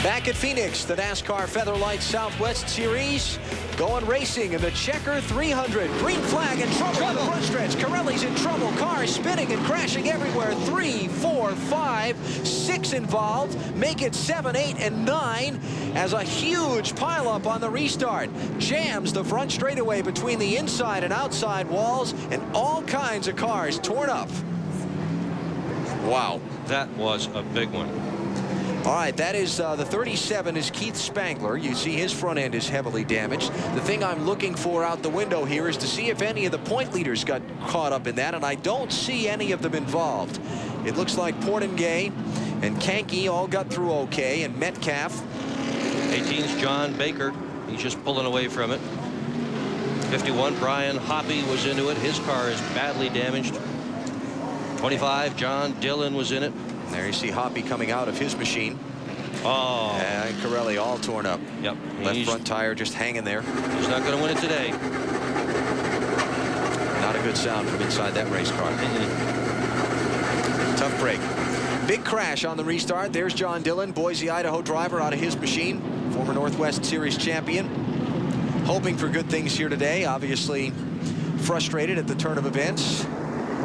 Back at Phoenix, the NASCAR Featherlight Southwest Series going racing in the Checker 300. Green flag in trouble on the front stretch. Corelli's in trouble. Cars spinning and crashing everywhere. 3, 4, 5, 6 involved. Make it 7, 8, and 9 as a huge pileup on the restart. Jams the front straightaway between the inside and outside walls, and all kinds of cars torn up. Wow. That was a big one. All right, that is the 37 is Keith Spangler. You see his front end is heavily damaged. The thing I'm looking for out the window here is to see if any of the point leaders got caught up in that, and I don't see any of them involved. It looks like Portengay and Kanke all got through okay, and Metcalf. 18's John Baker. He's just pulling away from it. 51, Brian Hoppy was into it. His car is badly damaged. 25, John Dillon was in it. There you see Hoppy coming out of his machine. Oh. And Corelli all torn up. Yep. Left front tire just hanging there. He's not going to win it today. Not a good sound from inside that race car. Tough break. Big crash on the restart. There's John Dillon, Boise, Idaho driver out of his machine. Former Northwest Series champion. Hoping for good things here today. Obviously frustrated at the turn of events.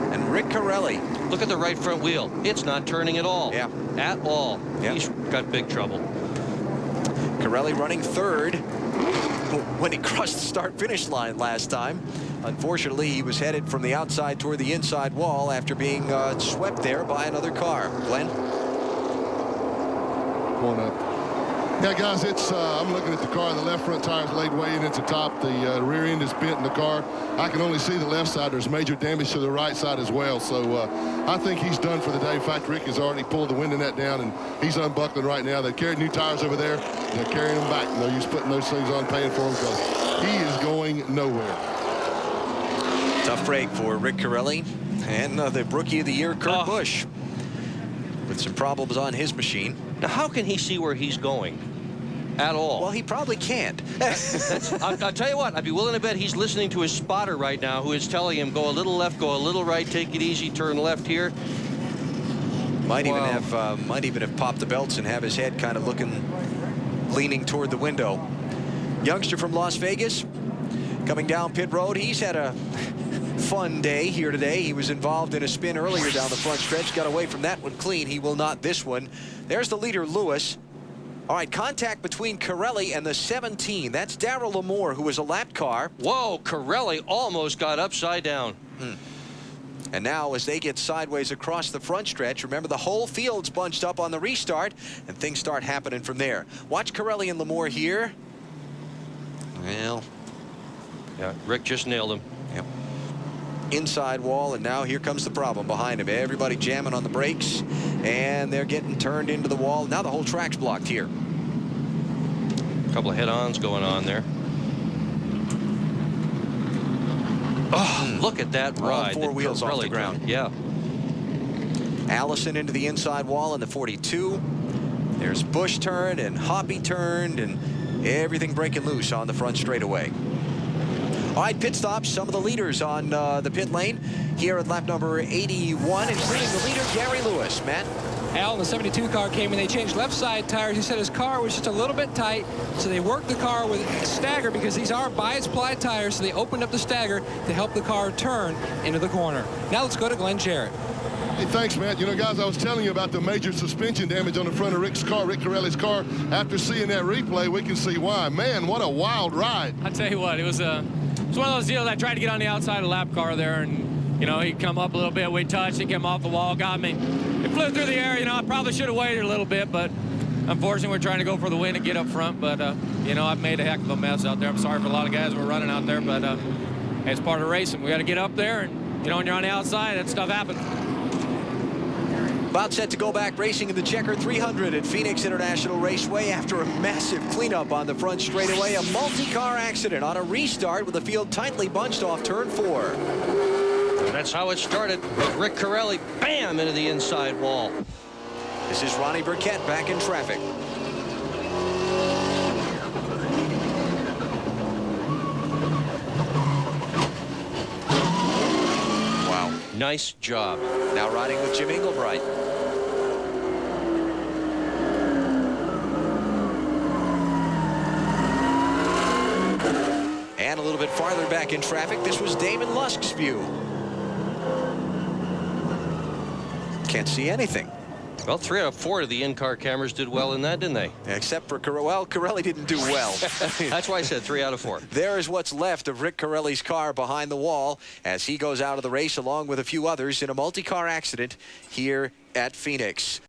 And Rick Corelli. Look at the right front wheel. It's not turning at all. Yeah. At all. Yeah. He's got big trouble. Corelli running third when he crossed the start-finish line last time. Unfortunately, he was headed from the outside toward the inside wall after being swept there by another car. Glenn? Going up. Yeah, guys, it's I'm looking at the car. The left front tire is laid way in at the top. The rear end is bent in the car. I can only see the left side. There's major damage to the right side as well. So I think he's done for the day. In fact, Rick has already pulled the window net down, and he's unbuckling right now. They carried new tires over there. They're carrying them back. No use putting those things on, paying for them, because he is going nowhere. Tough break for Rick Corelli and the Rookie of the Year, Kurt Busch, with some problems on his machine. Now, how can he see where he's going at all? Well, he probably can't. I'll tell you what, I'd be willing to bet he's listening to his spotter right now, who is telling him, go a little left, go a little right, take it easy, turn left here. Might even have popped the belts and have his head kind of leaning toward the window. Youngster from Las Vegas coming down pit road. He's had a fun day here today. He was involved in a spin earlier down the front stretch, got away from that one clean. He will not this one. There's the leader, Lewis. All right, contact between Corelli and the 17. That's Darrell Lamore, who was a lap car. Whoa, Corelli almost got upside down. And now as they get sideways across the front stretch, remember the whole field's bunched up on the restart, and things start happening from there. Watch Corelli and Lamore here. Well, yeah, Rick just nailed him. Yep. Inside wall, and now here comes the problem behind him. Everybody jamming on the brakes, and they're getting turned into the wall. Now the whole track's blocked here. A couple of head-ons going on there. Oh, look at that ride. All four wheels off the ground. Yeah. Allison into the inside wall in the 42. There's Busch turned and Hoppy turned, and everything breaking loose on the front straightaway. All right, pit stops. Some of the leaders on the pit lane here at lap number 81, including the leader, Gary Lewis. Matt? Al in the 72 car came in. They changed left side tires. He said his car was just a little bit tight, so they worked the car with stagger because these are bias-ply tires, so they opened up the stagger to help the car turn into the corner. Now let's go to Glenn Jarrett. Hey, thanks, Matt. You know, guys, I was telling you about the major suspension damage on the front of Rick's car, Rick Corelli's car. After seeing that replay, we can see why. Man, what a wild ride. I tell you what, it was one of those deals. I tried to get on the outside of the lap car there, and, you know, he'd come up a little bit. We touched, he came off the wall, got me. It flew through the air. You know, I probably should have waited a little bit, but unfortunately, we're trying to go for the win and get up front. But, you know, I've made a heck of a mess out there. I'm sorry for a lot of guys who were running out there, but it's part of racing. We got to get up there, and, you know, when you're on the outside, that stuff happens. About set to go back racing in the Checker 300 at Phoenix International Raceway after a massive cleanup on the front straightaway. A multi-car accident on a restart with the field tightly bunched off turn 4. And that's how it started with Rick Corelli, bam, into the inside wall. This is Ronnie Burkett back in traffic. Wow. Nice job. Now riding with Jim Engelbright. little bit farther back in traffic, this was Damon Lusk's view. Can't see anything. Well, 3 out of 4 of the in-car cameras did well in that, didn't they? Except for Corelli. Well, Corelli didn't do well. That's why I said 3 out of 4. There is what's left of Rick Corelli's car behind the wall as he goes out of the race along with a few others in a multi-car accident here at Phoenix.